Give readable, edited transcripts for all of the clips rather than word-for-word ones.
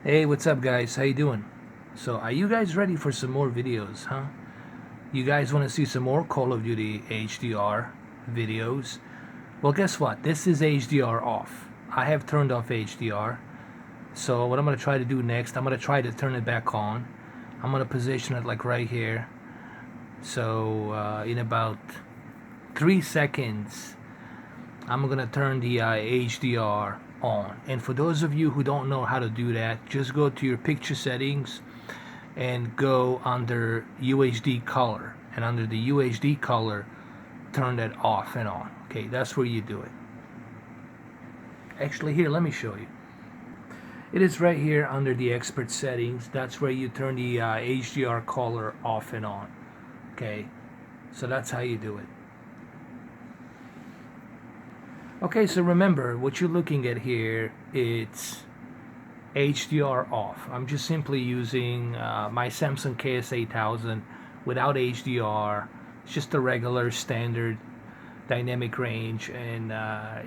Hey, what's up guys? How you doing? So, are you guys ready for some more videos, huh? You guys want to see some more Call of Duty HDR videos? Well, guess what? This is HDR off. I have turned off HDR. So, what I'm going to try to do next, I'm going to try to turn it back on. I'm going to position it like right here. So, in about 3 seconds, I'm going to turn the HDR on. And for those of you who don't know how to do that, just go to your picture settings and go under UHD color, and under the UHD color turn that off and on. Okay, that's where you do it. Actually, here, let me show you. It is right here under the expert settings. That's where you turn the HDR color off and on. Okay, so that's how you do it. Okay, so remember what you're looking at here, it's HDR off. I'm just simply using my Samsung KS8000 without HDR. It's just a regular standard dynamic range, and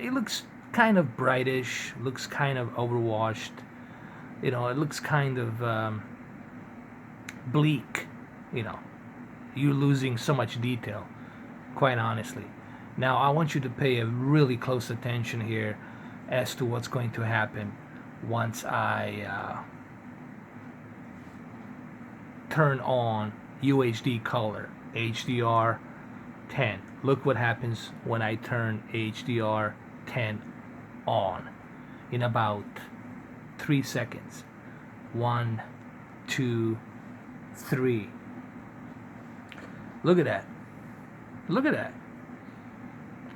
it looks kind of brightish, looks kind of overwashed. You know, it looks kind of bleak. You know, you're losing so much detail, quite honestly. Now, I want you to pay a really close attention here as to what's going to happen once I turn on UHD color, HDR 10. Look what happens when I turn HDR 10 on in about 3 seconds. 1, 2, 3. Look at that. Look at that.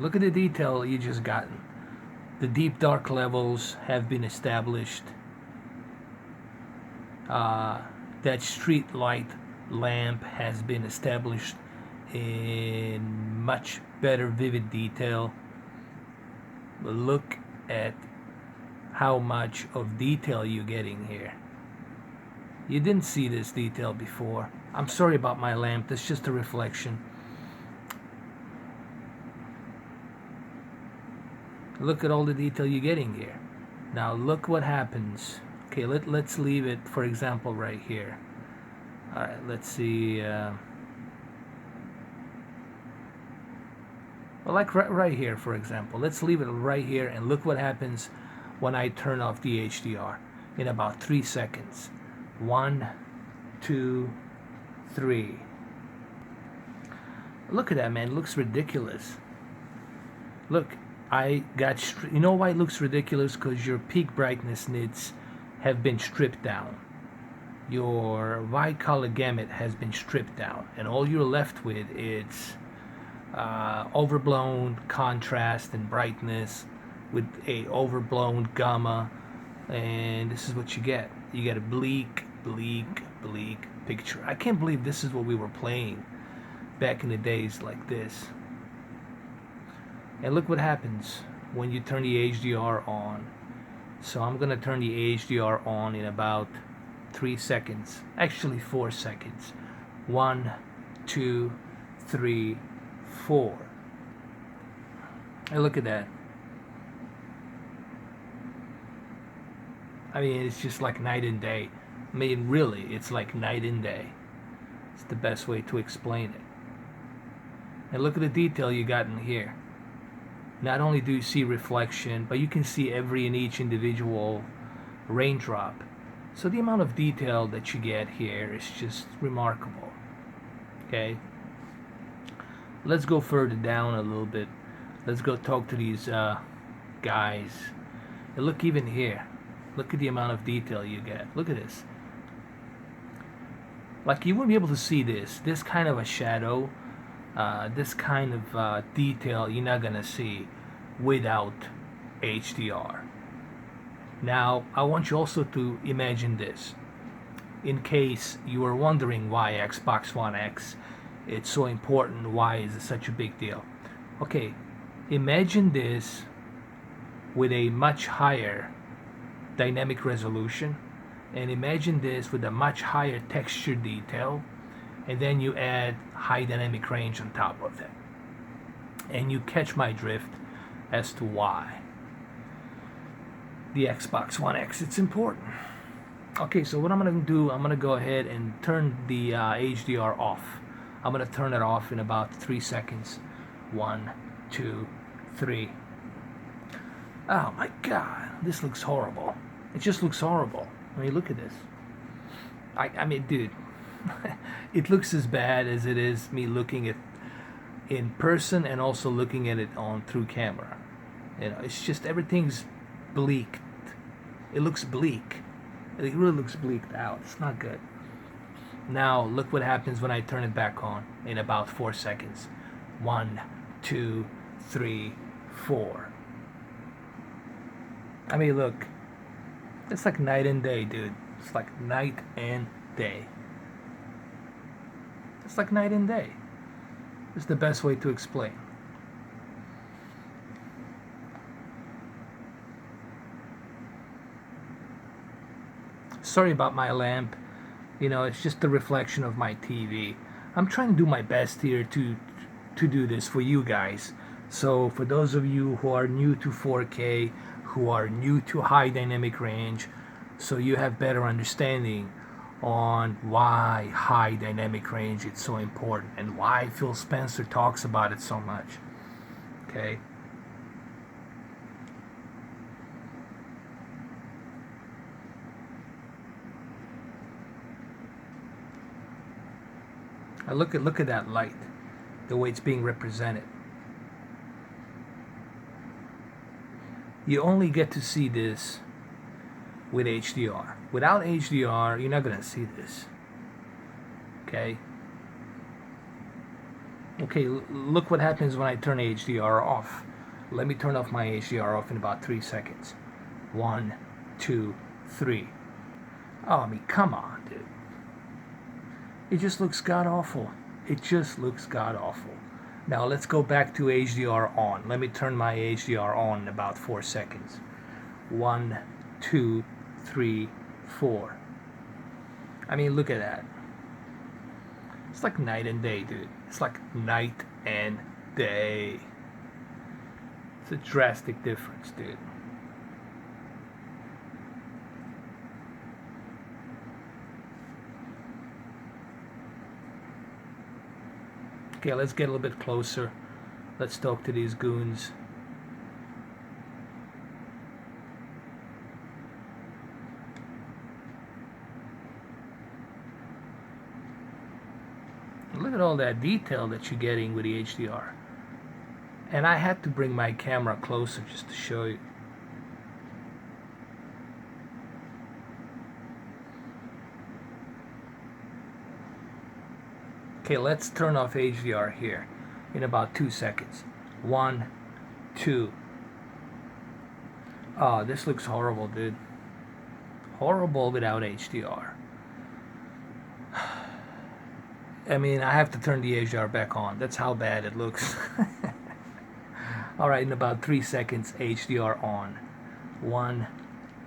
Look at the detail you just gotten. The deep dark levels have been established. That street light lamp has been established in much better vivid detail. Look at how much of detail you're getting here. You didn't see this detail before. I'm sorry about my lamp, that's just a reflection. Look at all the detail you're getting here. Now look what happens. Okay, let's leave it, for example, right here. Alright, let's see. Well, like right here, for example. Let's leave it right here and look what happens when I turn off the HDR in about 3 seconds. 1, 2, 3. Look at that, man. It looks ridiculous. Look, you know why it looks ridiculous? Because your peak brightness nits have been stripped down. Your wide color gamut has been stripped down, and all you're left with is overblown contrast and brightness with a overblown gamma, and this is what you get. You get a bleak picture. I can't believe this is what we were playing back in the days like this. And look what happens when you turn the HDR on. So I'm gonna turn the HDR on in about 3 seconds, actually 4 seconds. 1, 2, 3, 4. And look at that. I mean, it's just like night and day. I mean, really, it's like night and day. It's the best way to explain it. And look at the detail you got in here. Not only do you see reflection, but you can see every and each individual raindrop. So the amount of detail that you get here is just remarkable. Okay? Let's go further down a little bit. Let's go talk to these guys. And look even here. Look at the amount of detail you get. Look at this. Like, you wouldn't be able to see this kind of a shadow, this kind of detail you're not gonna see without HDR. Now, I want you also to imagine this, in case you were wondering why Xbox One X it's so important, why is it such a big deal. Okay, imagine this with a much higher dynamic resolution, and imagine this with a much higher texture detail, and then you add high dynamic range on top of that, and you catch my drift as to why the Xbox One X it's important. Okay, so what I'm gonna do, I'm gonna go ahead and turn the HDR off. I'm gonna turn it off in about 3 seconds. 1, 2, 3. Oh my God, this looks horrible. It just looks horrible. I mean, look at this. I mean, dude, it looks as bad as it is me looking at in person and also looking at it on through camera. You know, it's just everything's bleak. It looks bleak. It really looks bleaked out. It's not good. Now look what happens when I turn it back on in about 4 seconds. 1, 2, 3, 4. I mean, look, it's like night and day, dude. It's like night and day. It's like night and day. It's the best way to explain. Sorry about my lamp. You know, it's just the reflection of my TV. I'm trying to do my best here to do this for you guys. So for those of you who are new to 4K, who are new to high dynamic range, so you have better understanding on why high dynamic range is so important and why Phil Spencer talks about it so much. Okay? Look at that light, the way it's being represented. You only get to see this with HDR. Without HDR, you're not gonna see this. Okay? Okay, look what happens when I turn HDR off. Let me turn off my HDR off in about 3 seconds. 1, 2, 3. Oh, I mean, come on, dude. It just looks god awful. It just looks god awful. Now let's go back to HDR on. Let me turn my HDR on in about 4 seconds. 1, 2, 3, 4. I mean, look at that. It's like night and day, dude. It's like night and day. It's a drastic difference, dude. Okay, let's get a little bit closer. Let's talk to these goons. Look at all that detail that you're getting with the HDR. And I had to bring my camera closer just to show you. Okay, let's turn off HDR here in about 2 seconds. 1, 2. Oh, this looks horrible, dude. Horrible without HDR. I mean, I have to turn the HDR back on. That's how bad it looks. Alright, in about 3 seconds, HDR on. 1,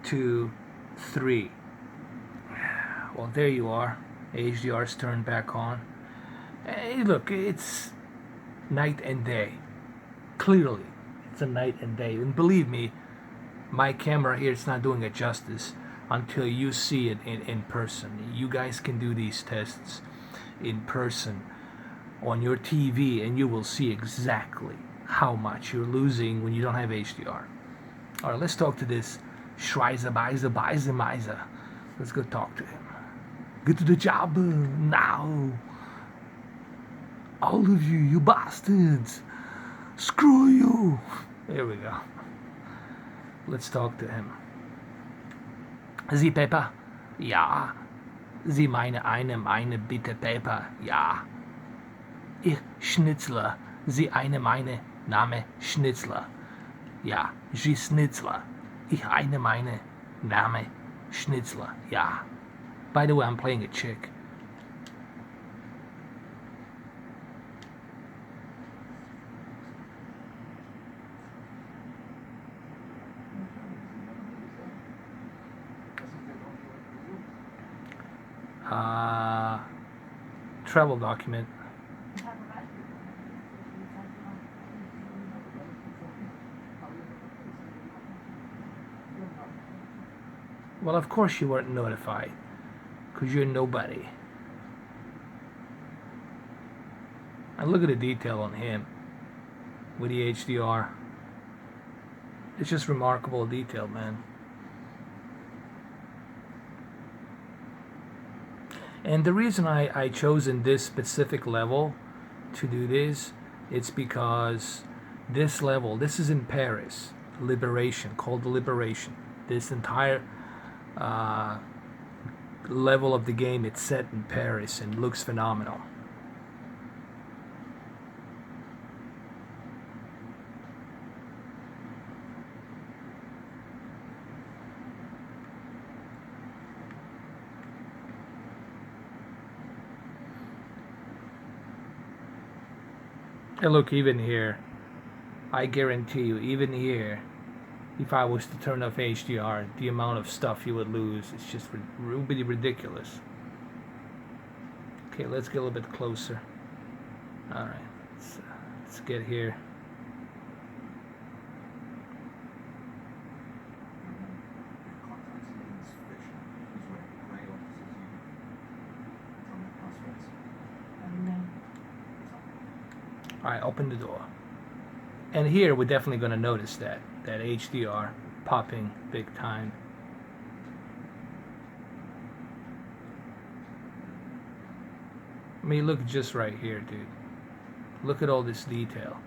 2, 3. Well, there you are. HDR's turned back on. Hey, look, it's night and day. Clearly, it's a night and day. And believe me, my camera here is not doing it justice until you see it in person. You guys can do these tests in person on your TV and you will see exactly how much you're losing when you don't have HDR. Alright, let's talk to this Schweizer Beiser. Let's go talk to him. Get to the job now. All of you, you bastards. Screw you. There we go. Let's talk to him. Sie Pepper? Ja. Sie meine meine bitte Pepper? Ja. Ich Schnitzler. Sie eine meine Name Schnitzler? Ja. Sie Schnitzler. Ich eine meine Name Schnitzler? Ja. By the way, I'm playing a chick. Travel document. Well, of course you weren't notified, because you're nobody. And look at the detail on him with the HDR. It's just remarkable detail, man. And the reason I chosen this specific level to do this, it's because this level, this is in Paris, Liberation, called the Liberation. This entire level of the game, it's set in Paris and looks phenomenal. And look, even here, I guarantee you, even here, if I was to turn off HDR, the amount of stuff you would lose, it's just really ridiculous. Okay, let's get a little bit closer. Alright, let's get here. Alright, open the door. And here we're definitely going to notice that HDR popping big time. I mean, look just right here, dude. Look at all this detail.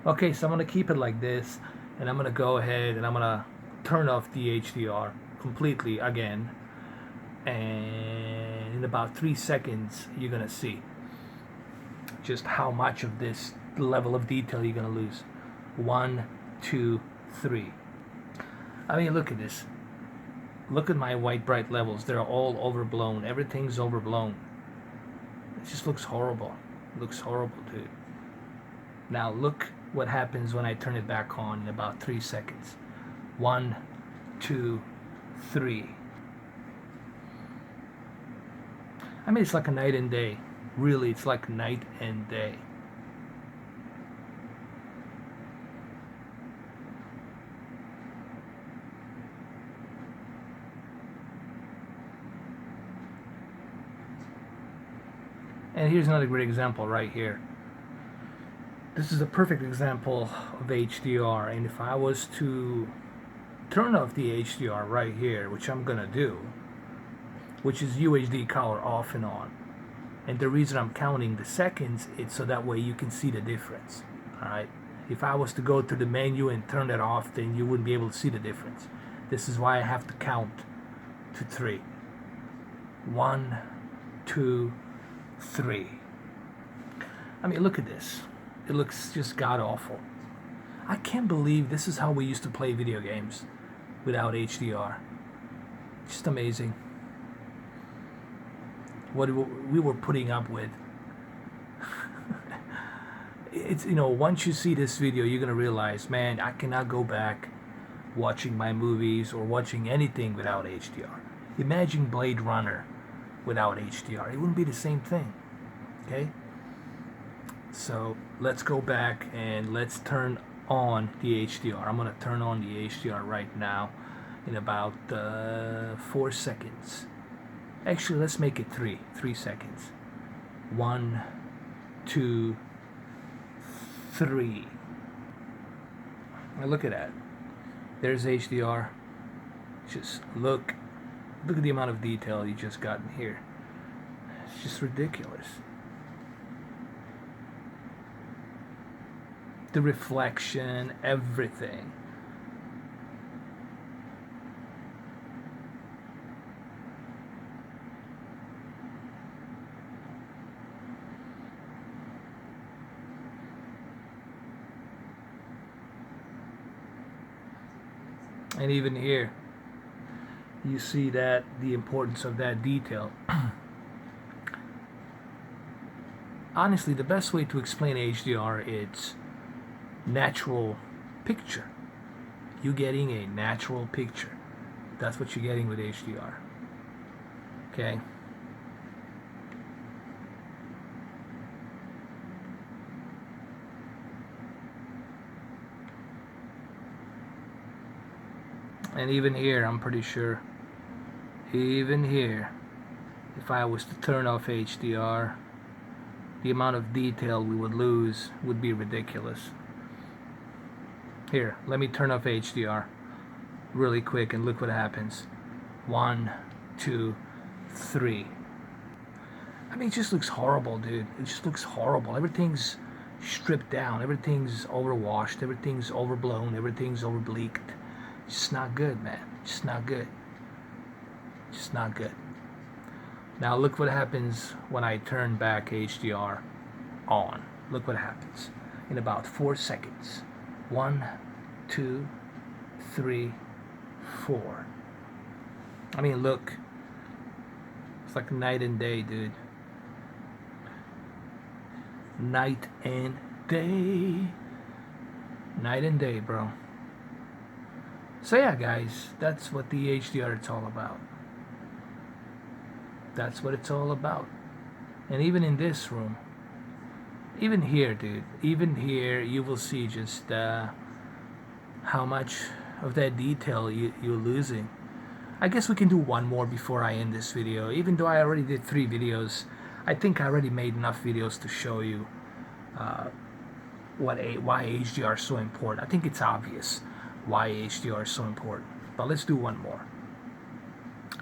Okay, so I'm going to keep it like this, and I'm going to go ahead and I'm going to turn off the HDR completely again, and in about 3 seconds you're gonna see just how much of this level of detail you're gonna lose. 1, 2, 3. I mean, look at this. Look at my white bright levels. They're all overblown. Everything's overblown. It just looks horrible. It looks horrible, dude. Now look what happens when I turn it back on in about 3 seconds. 1, 2, 3. I mean, it's like a night and day. Really, it's like night and day. And here's another great example right here. This is a perfect example of HDR, and if I was to turn off the HDR right here, which I'm gonna do, which is UHD color off and on, and the reason I'm counting the seconds, it's so that way you can see the difference. Alright, if I was to go to the menu and turn that off, then you wouldn't be able to see the difference. This is why I have to count to 3. 1, 2, 3. I mean, look at this. It looks just god-awful. I can't believe this is how we used to play video games without HDR. Just amazing. What we were putting up with. It's, you know, once you see this video, you're gonna realize, man, I cannot go back watching my movies or watching anything without HDR. Imagine Blade Runner without HDR. It wouldn't be the same thing. Okay? So let's go back and let's turn on the HDR. I'm gonna turn on the HDR right now in about 4 seconds. Actually, let's make it 3 seconds. 1, 2, 3. Now look at that. There's HDR. Just look at the amount of detail you just got in here. It's just ridiculous. The reflection, everything. And even here, you see that the importance of that detail. Honestly, the best way to explain HDR is natural picture. You getting a natural picture. That's what you're getting with HDR. Okay? And even here, I'm pretty sure, even here, if I was to turn off HDR, the amount of detail we would lose would be ridiculous. Here, let me turn off HDR really quick and look what happens. 1, 2, 3. I mean, it just looks horrible, dude. It just looks horrible. Everything's stripped down. Everything's overwashed. Everything's overblown. Everything's overbleaked. It's just not good, man. Just not good. Just not good. Now look what happens when I turn back HDR on. Look what happens in about 4 seconds. 1, 2, 3, 4. I mean, look. It's like night and day, dude. Night and day. Night and day, bro. So yeah, guys, that's what the HDR is all about. That's what it's all about. And even in this room, even here, dude, even here, you will see just how much of that detail you're losing. I guess we can do one more before I end this video. Even though I already did 3 videos, I think I already made enough videos to show you why HDR is so important. I think it's obvious why HDR is so important. But let's do one more.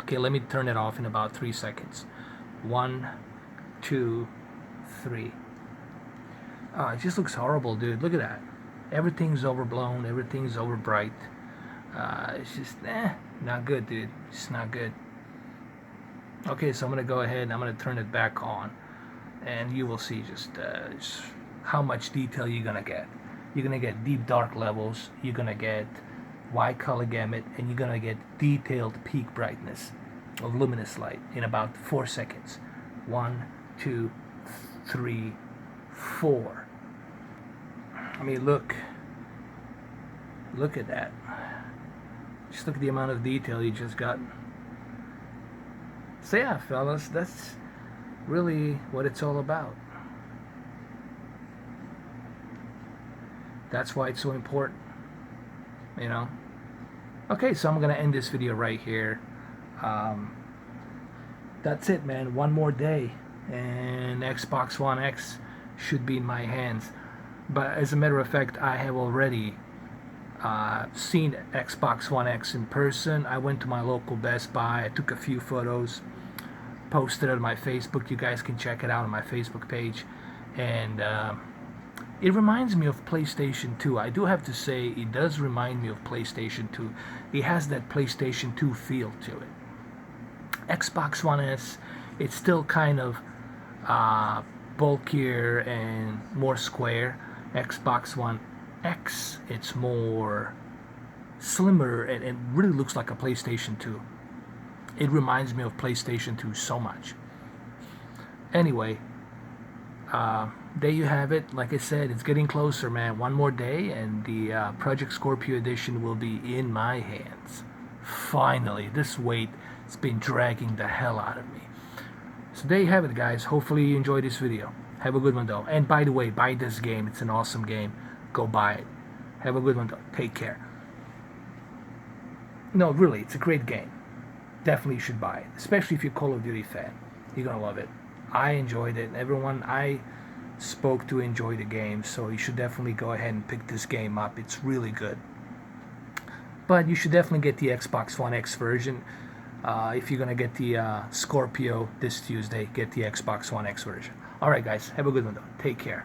Okay, let me turn it off in about 3 seconds. 1, 2, 3. Oh, it just looks horrible, dude. Look at that. Everything's overblown. Everything's overbright. It's just, not good, dude. It's not good. Okay, so I'm going to go ahead and I'm going to turn it back on. And you will see just how much detail you're going to get. You're going to get deep dark levels. You're going to get wide color gamut. And you're going to get detailed peak brightness of luminous light in about 4 seconds. 1, 2, 3, 4. I mean, look at that. Just look at the amount of detail you just got. So yeah, fellas, that's really what it's all about. That's why it's so important, you know. Okay, so I'm gonna end this video right here. That's it, man. One more day and Xbox One X should be in my hands. But as a matter of fact, I have already seen Xbox One X in person. I went to my local Best Buy. I took a few photos, posted it on my Facebook. You guys can check it out on my Facebook page. And it reminds me of PlayStation 2. I do have to say, it does remind me of PlayStation 2. It has that PlayStation 2 feel to it. Xbox One S, it's still kind of bulkier and more square. Xbox One X, it's more slimmer and it really looks like a PlayStation 2. It reminds me of PlayStation 2 so much. Anyway, there you have it. Like I said, it's getting closer, man. One more day and the Project Scorpio edition will be in my hands. Finally, this wait has been dragging the hell out of me. So there you have it, guys. Hopefully you enjoyed this video. Have a good one, though. And by the way, buy this game. It's an awesome game. Go buy it. Have a good one, though. Take care. No, really, it's a great game. Definitely you should buy it. Especially if you're a Call of Duty fan. You're going to love it. I enjoyed it. Everyone I spoke to enjoyed the game. So you should definitely go ahead and pick this game up. It's really good. But you should definitely get the Xbox One X version. If you're going to get the Scorpio this Tuesday, get the Xbox One X version. Alright, guys. Have a good one, though. Take care.